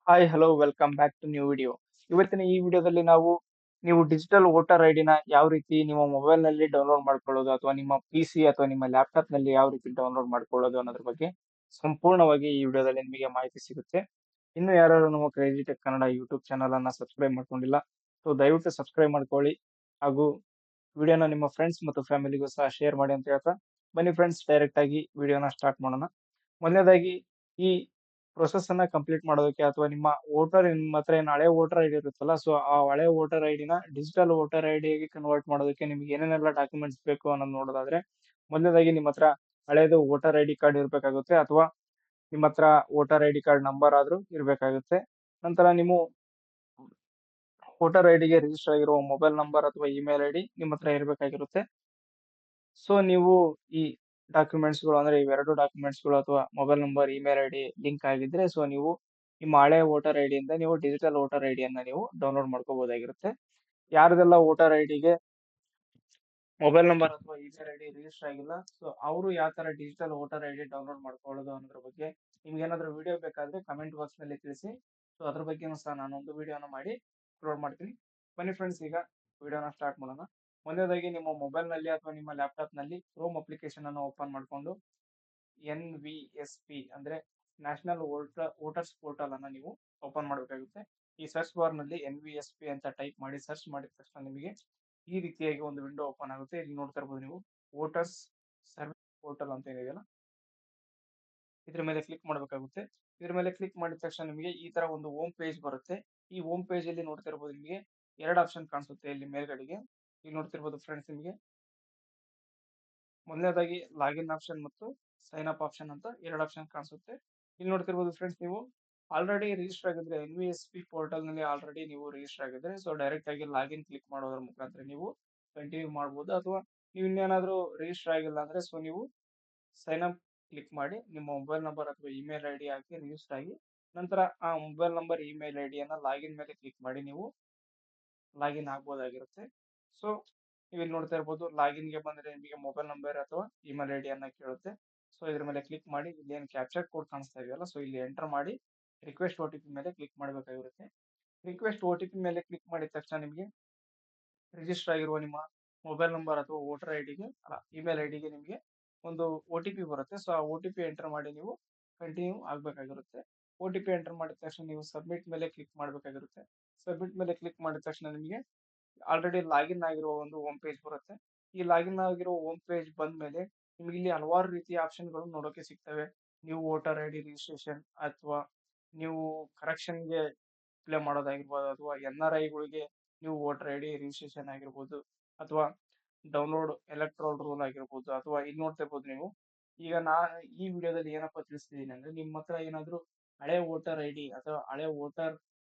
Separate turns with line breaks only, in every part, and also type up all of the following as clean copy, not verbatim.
Hi hello welcome back to new video. ಇವತ್ತಿನ ಈ ವಿಡಿಯೋದಲ್ಲಿ ನೀವು ಡಿಜಿಟಲ್ ವೋಟರ್ ಐಡಿನ ಯಾವ ರೀತಿ ನಿಮ್ಮ ಮೊಬೈಲ್ ನಲ್ಲಿ ಡೌನ್ಲೋಡ್ ಮಾಡ್ಕೊಳ್ಳೋದು ಅಥವಾ ನಿಮ್ಮ PC ಅಥವಾ ನಿಮ್ಮ ಲ್ಯಾಪ್ಟಾಪ್ ನಲ್ಲಿ ಯಾವ ರೀತಿ ಡೌನ್ಲೋಡ್ ಮಾಡ್ಕೊಳ್ಳೋದು ಅನ್ನೋದ್ರ ಬಗ್ಗೆ ಸಂಪೂರ್ಣವಾಗಿ ಈ ವಿಡಿಯೋದಲ್ಲಿ ನಿಮಗೆ ಮಾಹಿತಿ ಸಿಗುತ್ತೆ. ಇನ್ನು ಯಾರು ನಮ್ಮ crazy tech Kannada YouTube channel ಅನ್ನ ಸಬ್ಸ್ಕ್ರೈಬ್ ಮಾಡ್ಕೊಂಡಿಲ್ಲ, ಸೊ ದಯವಿಟ್ಟು ಸಬ್ಸ್ಕ್ರೈಬ್ ಮಾಡ್ಕೊಳ್ಳಿ ಹಾಗೂ ವಿಡಿಯೋನ ನಿಮ್ಮ ಫ್ರೆಂಡ್ಸ್ ಮತ್ತು ಫ್ಯಾಮಿಲಿಗೂ ಸಹ ಶೇರ್ ಮಾಡಿ ಅಂತ ಹೇಳ್ತಾ ಬನ್ನಿ ಫ್ರೆಂಡ್ಸ್, ಡೈರೆಕ್ಟ್ ಆಗಿ ವಿಡಿಯೋನ ಸ್ಟಾರ್ಟ್ ಮಾಡೋಣ. ಮೊದಲನೇದಾಗಿ ಈ ಪ್ರೊಸೆಸ್ ಅನ್ನ ಕಂಪ್ಲೀಟ್ ಮಾಡೋದಕ್ಕೆ ಅಥವಾ ನಿಮ್ಮ ಹತ್ರ ಏನು ಹಳೆ ವೋಟರ್ ಐಡಿ ಇರುತ್ತಲ್ಲ, ಸೊ ಆ ಹಳೆ ವೋಟರ್ ಐಡಿನ ಡಿಜಿಟಲ್ ವೋಟರ್ ಐಡಿಗೆ ಕನ್ವರ್ಟ್ ಮಾಡೋದಕ್ಕೆ ನಿಮ್ಗೆ ಏನೇನೆಲ್ಲ ಡಾಕ್ಯುಮೆಂಟ್ಸ್ ಬೇಕು ಅನ್ನೋದು ನೋಡೋದಾದ್ರೆ, ಮೊದಲನೇದಾಗಿ ನಿಮ್ಮ ಹತ್ರ ಹಳೇದು ವೋಟರ್ ಐಡಿ ಕಾರ್ಡ್ ಇರಬೇಕಾಗುತ್ತೆ ಅಥವಾ ನಿಮ್ಮ ಹತ್ರ ವೋಟರ್ ಐಡಿ ಕಾರ್ಡ್ ನಂಬರ್ ಆದ್ರೂ ಇರಬೇಕಾಗುತ್ತೆ. ನಂತರ ನೀವು ವೋಟರ್ ಐಡಿಗೆ ರಿಜಿಸ್ಟರ್ ಆಗಿರುವ ಮೊಬೈಲ್ ನಂಬರ್ ಅಥವಾ ಇಮೇಲ್ ಐಡಿ ನಿಮ್ಮ ಹತ್ರ ಇರಬೇಕಾಗಿರುತ್ತೆ. ಸೊ ನೀವು ಈ ಡಾಕ್ಯುಮೆಂಟ್ಸ್ಗಳು ಅಂದ್ರೆ ಇವೆರಡು ಡಾಕ್ಯುಮೆಂಟ್ಸ್ಗಳು ಅಥವಾ mobile number email ID link ಆಗಿದ್ರೆ, ಸೊ ನೀವು ನಿಮ್ಮ ಹಳೆ ವೋಟರ್ ಐಡಿಯಿಂದ ನೀವು ಡಿಜಿಟಲ್ ವೋಟರ್ ಐಡಿಯನ್ನ ನೀವು ಡೌನ್ಲೋಡ್ ಮಾಡ್ಕೋಬಹುದಾಗಿರುತ್ತೆ. ಯಾರ್ದೆಲ್ಲ ವೋಟರ್ ಐಡಿಗೆ ಮೊಬೈಲ್ ನಂಬರ್ ಅಥವಾ ಇಮೇಲ್ ಐಡಿ ರಿಜಿಸ್ಟರ್ ಆಗಿಲ್ಲ, ಸೊ ಅವರು ಯಾವ ತರ ಡಿಜಿಟಲ್ ವೋಟರ್ ಐಡಿ ಡೌನ್ಲೋಡ್ ಮಾಡ್ಕೊಳ್ಳೋದು ಅನ್ನೋದ್ರ ಬಗ್ಗೆ ನಿಮ್ಗೆ ಏನಾದ್ರು ವಿಡಿಯೋ ಬೇಕಾದ್ರೆ ಕಮೆಂಟ್ ಬಾಕ್ಸ್ ನಲ್ಲಿ ತಿಳಿಸಿ. ಸೊ ಅದ್ರ ಬಗ್ಗೆನೂ ಸಹ ನಾನೊಂದು ವಿಡಿಯೋನ ಮಾಡಿ ಅಪ್ಲೋಡ್ ಮಾಡ್ತೀನಿ. ಬನ್ನಿ ಫ್ರೆಂಡ್ಸ್, ಈಗ ವಿಡಿಯೋನ ಸ್ಟಾರ್ಟ್ ಮಾಡೋಣ. ಮೊದಲನೇದಾಗಿ ನಿಮ್ಮ ಮೊಬೈಲ್ ನಲ್ಲಿ ಅಥವಾ ನಿಮ್ಮ ಲ್ಯಾಪ್ಟಾಪ್ ನಲ್ಲಿ ಕ್ರೋಮ್ ಅಪ್ಲಿಕೇಶನ್ ಅನ್ನು ಓಪನ್ ಮಾಡಿಕೊಂಡು NVSP ಅಂದ್ರೆ ನ್ಯಾಷನಲ್ ವೋಟರ್ಸ್ ಪೋರ್ಟಲ್ ಅನ್ನ ನೀವು ಓಪನ್ ಮಾಡಬೇಕಾಗುತ್ತೆ. ಈ ಸರ್ಚ್ ಬಾರ್ ನಲ್ಲಿ NVSP ಅಂತ ಟೈಪ್ ಮಾಡಿ ಸರ್ಚ್ ಮಾಡಿದ ತಕ್ಷಣ ನಿಮಗೆ ಈ ರೀತಿಯಾಗಿ ಒಂದು ವಿಂಡೋ ಓಪನ್ ಆಗುತ್ತೆ. ಇಲ್ಲಿ ನೋಡ್ತಾ ಇರ್ಬೋದು ನೀವು ವೋಟರ್ಸ್ ಸರ್ವಿಸ್ ಪೋರ್ಟಲ್ ಅಂತ ಏನಿದೆಯಲ್ಲ, ಇದ್ರ ಮೇಲೆ ಕ್ಲಿಕ್ ಮಾಡಬೇಕಾಗುತ್ತೆ. ಇದ್ರ ಮೇಲೆ ಕ್ಲಿಕ್ ಮಾಡಿದ ತಕ್ಷಣ ನಿಮಗೆ ಈ ತರ ಒಂದು ಹೋಮ್ ಪೇಜ್ ಬರುತ್ತೆ. ಈ ಹೋಮ್ ಪೇಜ್ ಅಲ್ಲಿ ನೋಡ್ತಾ ಇರ್ಬೋದು ನಿಮಗೆ ಎರಡು ಆಪ್ಷನ್ ಕಾಣಿಸುತ್ತೆ ಇಲ್ಲಿ ಮೇಲ್ಗಡೆಗೆ. ಇಲ್ಲಿ ನೋಡ್ತಿರ್ಬೋದು ಫ್ರೆಂಡ್ಸ್, ನಿಮಗೆ ಮೊದಲನೇದಾಗಿ ಲಾಗಿನ್ ಆಪ್ಷನ್ ಮತ್ತು ಸೈನ್ ಅಪ್ ಆಪ್ಷನ್ ಅಂತ ಎರಡು ಆಪ್ಷನ್ ಕಾಣಿಸುತ್ತೆ. ಇಲ್ಲಿ ನೋಡ್ತಿರ್ಬೋದು ಫ್ರೆಂಡ್ಸ್, ನೀವು ಆಲ್ರೆಡಿ ರಿಜಿಸ್ಟರ್ ಆಗಿದ್ರೆ NVSP ಪೋರ್ಟಲ್ ನಲ್ಲಿ ಆಲ್ರೆಡಿ ನೀವು ರಿಜಿಸ್ಟರ್ ಆಗಿದ್ರೆ, ಸೊ ಡೈರೆಕ್ಟ್ ಆಗಿ ಲಾಗಿನ್ ಕ್ಲಿಕ್ ಮಾಡೋದ್ರ ಮುಖಾಂತರ ನೀವು ಕಂಟಿನ್ಯೂ ಮಾಡಬಹುದು. ಅಥವಾ ನೀವು ಇನ್ನೇನಾದ್ರೂ ರಿಜಿಸ್ಟರ್ ಆಗಿಲ್ಲ ಅಂದ್ರೆ, ಸೊ ನೀವು ಸೈನ್ ಅಪ್ ಕ್ಲಿಕ್ ಮಾಡಿ ನಿಮ್ಮ ಮೊಬೈಲ್ ನಂಬರ್ ಅಥವಾ ಇಮೇಲ್ ಐಡಿ ಹಾಕಿ ರಿಜಿಸ್ಟರ್ ಆಗಿ ನಂತರ ಆ ಮೊಬೈಲ್ ನಂಬರ್ ಇಮೇಲ್ ಐಡಿಯನ್ನ ಲಾಗಿನ್ ಮೇಲೆ ಕ್ಲಿಕ್ ಮಾಡಿ ನೀವು ಲಾಗಿನ್ ಆಗ್ಬೋದಾಗಿರುತ್ತೆ. ಸೊ ನೀವು ಇಲ್ಲಿ ನೋಡ್ತಾ ಇರ್ಬೋದು, ಲಾಗಿನ್ ಗೆ ಬಂದ್ರೆ ನಿಮಗೆ ಮೊಬೈಲ್ ನಂಬರ್ ಅಥವಾ ಇಮೇಲ್ ಐಡಿ ಅನ್ನ ಕೇಳುತ್ತೆ. ಸೊ ಇದ್ರ ಮೇಲೆ ಕ್ಲಿಕ್ ಮಾಡಿ ಇಲ್ಲಿ ಏನು ಕ್ಯಾಪ್ಚರ್ ಕೋಡ್ ಕಾಣಿಸ್ತಾ ಇದೆಯಲ್ಲ, ಸೊ ಇಲ್ಲಿ ಎಂಟರ್ ಮಾಡಿ ರಿಕ್ವೆಸ್ಟ್ OTP ಮೇಲೆ ಕ್ಲಿಕ್ ಮಾಡಬೇಕಾಗಿರುತ್ತೆ. ರಿಕ್ವೆಸ್ಟ್ OTP ಮೇಲೆ ಕ್ಲಿಕ್ ಮಾಡಿದ ತಕ್ಷಣ ನಿಮಗೆ ರಿಜಿಸ್ಟರ್ ಆಗಿರುವ ನಿಮ್ಮ ಮೊಬೈಲ್ ನಂಬರ್ ಅಥವಾ ವೋಟರ್ ಐಡಿಗೆ ಇಮೇಲ್ ಐಡಿಗೆ ನಿಮಗೆ ಒಂದು OTP ಬರುತ್ತೆ. ಸೊ ಆ OTP ಎಂಟರ್ ಮಾಡಿ ನೀವು ಕಂಟಿನ್ಯೂ ಆಗ್ಬೇಕಾಗಿರುತ್ತೆ. OTP ಎಂಟರ್ ಮಾಡಿದ ತಕ್ಷಣ ನೀವು ಸಬ್ಮಿಟ್ ಮೇಲೆ ಕ್ಲಿಕ್ ಮಾಡಬೇಕಾಗಿರುತ್ತೆ. ಸಬ್ಮಿಟ್ ಮೇಲೆ ಕ್ಲಿಕ್ ಮಾಡಿದ ತಕ್ಷಣ ನಿಮಗೆ ಆಲ್ರೆಡಿ ಲಾಗಿನ್ ಆಗಿರುವ ಒಂದು ಹೋಮ್ ಪೇಜ್ ಬರುತ್ತೆ. ಈ ಲಾಗಿನ್ ಆಗಿರೋ ಹೋಮ್ ಪೇಜ್ ಬಂದ ಮೇಲೆ ನಿಮ್ಗೆ ಇಲ್ಲಿ ಹಲವಾರು ರೀತಿಯ ಆಪ್ಷನ್ಗಳು ನೋಡೋಕೆ ಸಿಗ್ತವೆ. ನೀವು ವೋಟರ್ ಐಡಿ ರಿಜಿಸ್ಟ್ರೇಷನ್ ಅಥವಾ ನೀವು ಕರೆಕ್ಷನ್ಗೆ ಅಪ್ಲೈ ಮಾಡೋದಾಗಿರ್ಬೋದು, ಅಥವಾ NRI ಗಳಿಗೆ ನೀವು ವೋಟರ್ ಐಡಿ ರಿಜಿಸ್ಟ್ರೇಷನ್ ಆಗಿರ್ಬೋದು, ಅಥವಾ ಡೌನ್ಲೋಡ್ ಎಲೆಕ್ಟ್ರೋಲ್ ರೂಲ್ ಆಗಿರ್ಬೋದು, ಅಥವಾ ಇಲ್ಲಿ ನೋಡ್ತಾ ಇರ್ಬೋದು ನೀವು. ಈಗ ಈ ವಿಡಿಯೋದಲ್ಲಿ ಏನಪ್ಪಾ ತಿಳಿಸ್ತಿದ್ದೀನಿ ಅಂದ್ರೆ, ನಿಮ್ಮ ಹತ್ರ ಏನಾದ್ರು ಹಳೆ ವೋಟರ್ ಐಡಿ ಅಥವಾ ಹಳೆ ವೋಟರ್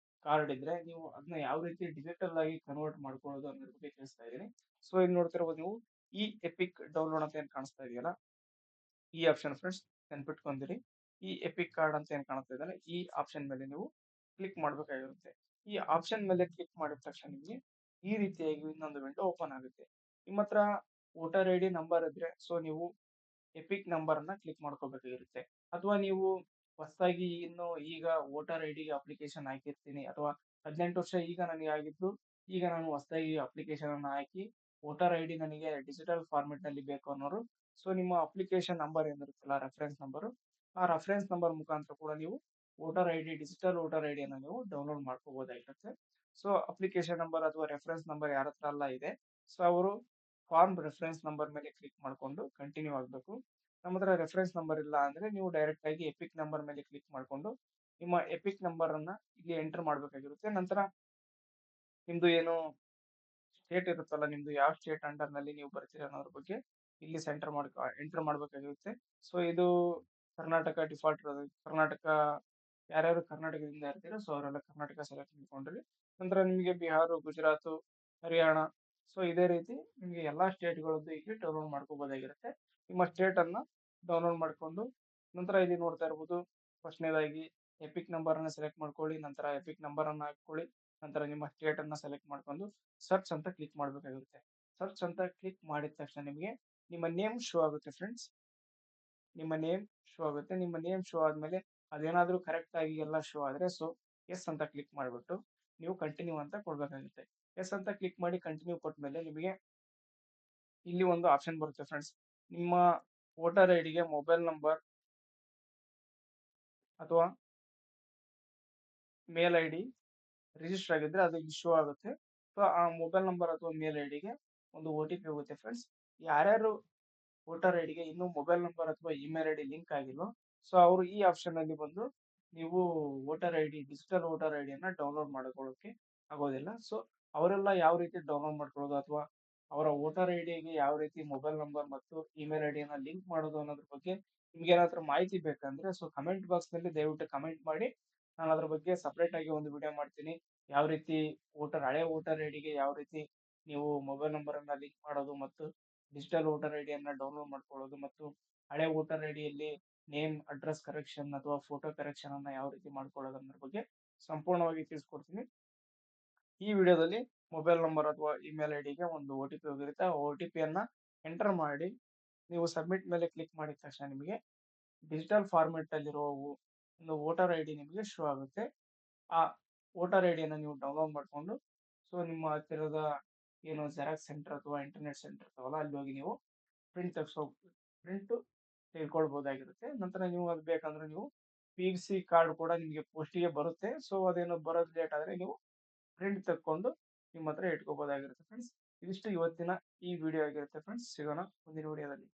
ಕಾರ್ಡ್ ಇದ್ರೆ ನೀವು ಅದನ್ನ ಯಾವ ರೀತಿ ಡಿಜಿಟಲ್ ಆಗಿ ಕನ್ವರ್ಟ್ ಮಾಡ್ಕೊಳ್ಳೋದು ಅನ್ನೋದ್ರ ಬಗ್ಗೆ ತಿಳಿಸ್ತಾ ಇದ್ದೀನಿ. ಸೊ ಇಲ್ಲಿ ನೋಡ್ತಾ ಇರ್ಬೋದು ನೀವು ಈ ಎಪಿಕ್ ಡೌನ್ಲೋಡ್ ಅಂತ ಏನ್ ಕಾಣಿಸ್ತಾ ಇದೆಯಲ್ಲ, ಈ ಆಪ್ಷನ್ ಫ್ರೆಂಡ್ಸ್ ನೆನ್ಪಿಟ್ಕೊಂಡಿರಿ. ಈ ಎಪಿಕ್ ಕಾರ್ಡ್ ಅಂತ ಏನ್ ಕಾಣಿಸ್ತಾ ಇದೆಯಲ್ಲ, ಈ ಆಪ್ಷನ್ ಮೇಲೆ ನೀವು ಕ್ಲಿಕ್ ಮಾಡ್ಬೇಕಾಗಿರುತ್ತೆ. ಈ ಆಪ್ಷನ್ ಮೇಲೆ ಕ್ಲಿಕ್ ಮಾಡಿದ ತಕ್ಷಣ ನಿಮಗೆ ಈ ರೀತಿಯಾಗಿ ಇನ್ನೊಂದು ವಿಂಡೋ ಓಪನ್ ಆಗುತ್ತೆ. ನಿಮ್ಮ ಹತ್ರ ವೋಟರ್ ಐಡಿ ನಂಬರ್ ಇದ್ರೆ, ಸೊ ನೀವು ಎಪಿಕ್ ನಂಬರ್ ಅನ್ನ ಕ್ಲಿಕ್ ಮಾಡ್ಕೋಬೇಕಾಗಿರುತ್ತೆ. ಅಥವಾ ನೀವು ಹೊಸದಾಗಿ ಈಗ ವೋಟರ್ ಐಡಿ ಅಪ್ಲಿಕೇಶನ್ ಹಾಕಿರ್ತೀನಿ, ಅಥವಾ 18 ವರ್ಷ ಈಗ ನನಗೆ ಆಗಿದ್ದು, ಈಗ ನಾನು ಹೊಸದಾಗಿ ಅಪ್ಲಿಕೇಶನ್ ಅನ್ನ ಹಾಕಿ ವೋಟರ್ ಐಡಿ ನನಗೆ ಡಿಜಿಟಲ್ ಫಾರ್ಮೆಟ್ ನಲ್ಲಿ ಬೇಕು ಅನ್ನೋರು, ಸೊ ನಿಮ್ಮ ಅಪ್ಲಿಕೇಶನ್ ನಂಬರ್ ಏನಿರುತ್ತಲ್ಲ, ರೆಫರೆನ್ಸ್ ನಂಬರ್, ಆ ರೆಫರೆನ್ಸ್ ನಂಬರ್ ಮುಖಾಂತರ ಕೂಡ ನೀವು ವೋಟರ್ ಐಡಿ ಡಿಜಿಟಲ್ ವೋಟರ್ ಐಡಿಯನ್ನು ನೀವು ಡೌನ್ಲೋಡ್ ಮಾಡ್ಕೋಬಹುದಾಗಿರುತ್ತೆ. ಸೊ ಅಪ್ಲಿಕೇಶನ್ ನಂಬರ್ ಅಥವಾ ರೆಫರೆನ್ಸ್ ನಂಬರ್ ಯಾರ ಹತ್ರ ಎಲ್ಲ ಇದೆ, ಸೊ ಅವರು ಫಾರ್ಮ್ ರೆಫರೆನ್ಸ್ ನಂಬರ್ ಮೇಲೆ ಕ್ಲಿಕ್ ಮಾಡಿಕೊಂಡು ಕಂಟಿನ್ಯೂ ಆಗಬೇಕು. ನಮ್ಮ ಹತ್ರ ರೆಫರೆನ್ಸ್ ನಂಬರ್ ಇಲ್ಲ ಅಂದ್ರೆ ನೀವು ಡೈರೆಕ್ಟ್ ಆಗಿ ಎಪಿಕ್ ನಂಬರ್ ಮೇಲೆ ಕ್ಲಿಕ್ ಮಾಡಿಕೊಂಡು ನಿಮ್ಮ ಎಪಿಕ್ ನಂಬರ್ ಅನ್ನ ಇಲ್ಲಿ ಎಂಟರ್ ಮಾಡಬೇಕಾಗಿರುತ್ತೆ. ನಂತರ ನಿಮ್ದು ಏನು ಸ್ಟೇಟ್ ಇರುತ್ತಲ್ಲ, ನಿಮ್ದು ಯಾವ ಸ್ಟೇಟ್ ಅಂಡರ್ ನಲ್ಲಿ ನೀವು ಬರ್ತೀರಾ ಅನ್ನೋದ್ರ ಬಗ್ಗೆ ಇಲ್ಲಿ ಎಂಟರ್ ಮಾಡ್ಬೇಕಾಗಿರುತ್ತೆ. ಸೊ ಇದು ಕರ್ನಾಟಕ ಡಿಫಾಲ್ಟ್ ಇರೋದು. ಕರ್ನಾಟಕ, ಯಾರ್ಯಾರು ಕರ್ನಾಟಕದಿಂದ ಇರ್ತೀರೋ ಸೊ ಅವರೆಲ್ಲ ಕರ್ನಾಟಕ ಸೆಲೆಕ್ಟ್ ಮಾಡ್ಕೊಂಡ್ರಿ. ನಂತರ ನಿಮಗೆ ಬಿಹಾರ, ಗುಜರಾತ್, ಹರಿಯಾಣ, ಸೊ ಇದೇ ರೀತಿ ನಿಮಗೆ ಎಲ್ಲಾ ಸ್ಟೇಟ್ಗಳದ್ದು ಇಲ್ಲಿ ಡೌನ್ಲೋಡ್ ಮಾಡ್ಕೋಬಹುದಾಗಿರುತ್ತೆ. ನಿಮ್ಮ ಸ್ಟೇಟ್ ಅನ್ನ ಡೌನ್ಲೋಡ್ ಮಾಡ್ಕೊಂಡು ನಂತರ ಇಲ್ಲಿ ನೋಡ್ತಾ ಇರ್ಬೋದು, ಫಸ್ಟ್ನೇದಾಗಿ ಎಪಿಕ್ ನಂಬರ್ ಅನ್ನ ಸೆಲೆಕ್ಟ್ ಮಾಡ್ಕೊಳ್ಳಿ. ನಂತರ ಎಪಿಕ್ ನಂಬರ್ ಅನ್ನ ಹಾಕೊಳ್ಳಿ. ನಂತರ ನಿಮ್ಮ ಸ್ಟೇಟ್ ಅನ್ನ ಸೆಲೆಕ್ಟ್ ಮಾಡ್ಕೊಂಡು ಸರ್ಚ್ ಅಂತ ಕ್ಲಿಕ್ ಮಾಡ್ಬೇಕಾಗುತ್ತೆ. ಸರ್ಚ್ ಅಂತ ಕ್ಲಿಕ್ ಮಾಡಿದ ತಕ್ಷಣ ನಿಮಗೆ ನಿಮ್ಮ ನೇಮ್ ಶೋ ಆಗುತ್ತೆ ಫ್ರೆಂಡ್ಸ್. ನಿಮ್ಮ ನೇಮ್ ಶೋ ಆಗುತ್ತೆ. ನಿಮ್ಮ ನೇಮ್ ಶೋ ಆದ್ಮೇಲೆ ಅದೇನಾದ್ರೂ ಕರೆಕ್ಟ್ ಆಗಿ ಎಲ್ಲ ಶೋ ಆದ್ರೆ, ಸೊ ಎಸ್ ಅಂತ ಕ್ಲಿಕ್ ಮಾಡಿಬಿಟ್ಟು ನೀವು ಕಂಟಿನ್ಯೂ ಅಂತ ಕೊಡ್ಬೇಕಾಗುತ್ತೆ. ಎಸ್ ಅಂತ ಕ್ಲಿಕ್ ಮಾಡಿ ಕಂಟಿನ್ಯೂ ಕೊಟ್ಮೇಲೆ ನಿಮಗೆ ಇಲ್ಲಿ ಒಂದು ಆಪ್ಷನ್ ಬರುತ್ತೆ ಫ್ರೆಂಡ್ಸ್. ನಿಮ್ಮ ವೋಟರ್ ಐಡಿಗೆ ಮೊಬೈಲ್ ನಂಬರ್ ಅಥವಾ ಮೇಲ್ ಐಡಿ ರಿಜಿಸ್ಟರ್ ಆಗಿದ್ರೆ ಅದು ಇಶ್ಯೂ ಆಗುತ್ತೆ. ಸೊ ಆ ಮೊಬೈಲ್ ನಂಬರ್ ಅಥವಾ ಮೇಲ್ ಐಡಿಗೆ ಒಂದು OTP ಹೋಗುತ್ತೆ ಫ್ರೆಂಡ್ಸ್. ಯಾರ್ಯಾರು ವೋಟರ್ ಐಡಿಗೆ ಇನ್ನೂ ಮೊಬೈಲ್ ನಂಬರ್ ಅಥವಾ ಇಮೇಲ್ ಐಡಿ ಲಿಂಕ್ ಆಗಿಲ್ವೋ, ಸೊ ಅವರು ಈ ಆಪ್ಷನ್ ಅಲ್ಲಿ ಬಂದು ನೀವು ವೋಟರ್ ಐಡಿ ಡಿಜಿಟಲ್ ವೋಟರ್ ಐಡಿಯನ್ನ ಡೌನ್ಲೋಡ್ ಮಾಡ್ಕೊಳ್ಳೋಕೆ ಆಗೋದಿಲ್ಲ. ಸೊ ಅವರೆಲ್ಲ ಯಾವ ರೀತಿ ಡೌನ್ಲೋಡ್ ಮಾಡ್ಕೊಳ್ಳೋದು ಅಥವಾ ಅವರ ವೋಟರ್ ಐಡಿಗೆ ಯಾವ ರೀತಿ ಮೊಬೈಲ್ ನಂಬರ್ ಮತ್ತು ಇಮೇಲ್ ಐಡಿಯನ್ನ ಲಿಂಕ್ ಮಾಡೋದು ಅನ್ನೋದ್ರ ಬಗ್ಗೆ ನಿಮ್ಗೆ ಏನಾದ್ರೂ ಮಾಹಿತಿ ಬೇಕಂದ್ರೆ ಸೊ ಕಮೆಂಟ್ ಬಾಕ್ಸ್ ನಲ್ಲಿ ದಯವಿಟ್ಟು ಕಮೆಂಟ್ ಮಾಡಿ. ನಾನು ಅದ್ರ ಬಗ್ಗೆ ಸಪರೇಟ್ ಆಗಿ ಒಂದು ವಿಡಿಯೋ ಮಾಡ್ತೀನಿ. ಯಾವ ರೀತಿ ಹಳೆ ವೋಟರ್ ಐಡಿಗೆ ಯಾವ ರೀತಿ ನೀವು ಮೊಬೈಲ್ ನಂಬರ್ ಅನ್ನ ಲಿಂಕ್ ಮಾಡೋದು ಮತ್ತು ಡಿಜಿಟಲ್ ವೋಟರ್ ಐಡಿಯನ್ನ ಡೌನ್ಲೋಡ್ ಮಾಡ್ಕೊಳ್ಳೋದು ಮತ್ತು ಹಳೆ ವೋಟರ್ ಐಡಿಯಲ್ಲಿ ನೇಮ್ ಅಡ್ರೆಸ್ ಕರೆಕ್ಷನ್ ಅಥವಾ ಫೋಟೋ ಕರೆಕ್ಷನ್ ಅನ್ನ ಯಾವ ರೀತಿ ಮಾಡ್ಕೊಳ್ಳೋದು ಅನ್ನೋದ್ರ ಬಗ್ಗೆ ಸಂಪೂರ್ಣವಾಗಿ ತಿಳಿಸ್ಕೊಡ್ತೀನಿ. ಈ ವಿಡಿಯೋದಲ್ಲಿ ಮೊಬೈಲ್ ನಂಬರ್ ಅಥವಾ ಇಮೇಲ್ ಐಡಿಗೆ ಒಂದು OTP ಹೋಗಿರುತ್ತೆ. ಆ OTP ಯನ್ನ ಎಂಟರ್ ಮಾಡಿ ನೀವು ಸಬ್ಮಿಟ್ ಮೇಲೆ ಕ್ಲಿಕ್ ಮಾಡಿದ ತಕ್ಷಣ ನಿಮಗೆ ಡಿಜಿಟಲ್ ಫಾರ್ಮೆಟ್ ಅಲ್ಲಿರುವ ಒಂದು ವೋಟರ್ ಐಡಿ ನಿಮಗೆ ಶೋ ಆಗುತ್ತೆ. ಆ ವೋಟರ್ ಐಡಿಯನ್ನ ನೀವು ಡೌನ್ಲೋಡ್ ಮಾಡ್ಕೊಂಡು ಸೊ ನಿಮ್ಮ ಹತ್ತಿರದ ಏನು ಜೆರಾಕ್ಸ್ ಸೆಂಟರ್ ಅಥವಾ ಇಂಟರ್ನೆಟ್ ಸೆಂಟರ್ ಇರ್ತಾವಲ್ಲ ಅಲ್ಲಿ ಹೋಗಿ ನೀವು ಪ್ರಿಂಟ್ ತೆಗೆದುಕೊಳ್ಬಹುದಾಗಿರುತ್ತೆ. ನಂತರ ನೀವು ಅದು ಬೇಕಂದ್ರೆ ನೀವು PVC ಕಾರ್ಡ್ ಕೂಡ ನಿಮಗೆ ಪೋಸ್ಟಿಗೆ ಬರುತ್ತೆ. ಸೊ ಅದೇನೋ ಬರೋದು ಲೇಟ್ ಆದ್ರೆ ನೀವು ಪ್ರಿಂಟ್ ತೆಕ್ಕೊಂಡು ನಿಮ್ಮ ಹತ್ರ ಇಟ್ಕೋಬಹುದಾಗಿರುತ್ತೆ ಫ್ರೆಂಡ್ಸ್. ಇದಿಷ್ಟು ಇವತ್ತಿನ ಈ ವಿಡಿಯೋ ಆಗಿರುತ್ತೆ ಫ್ರೆಂಡ್ಸ್. ಸಿಗೋಣ ಮುಂದಿನ ವಿಡಿಯೋದಲ್ಲಿ.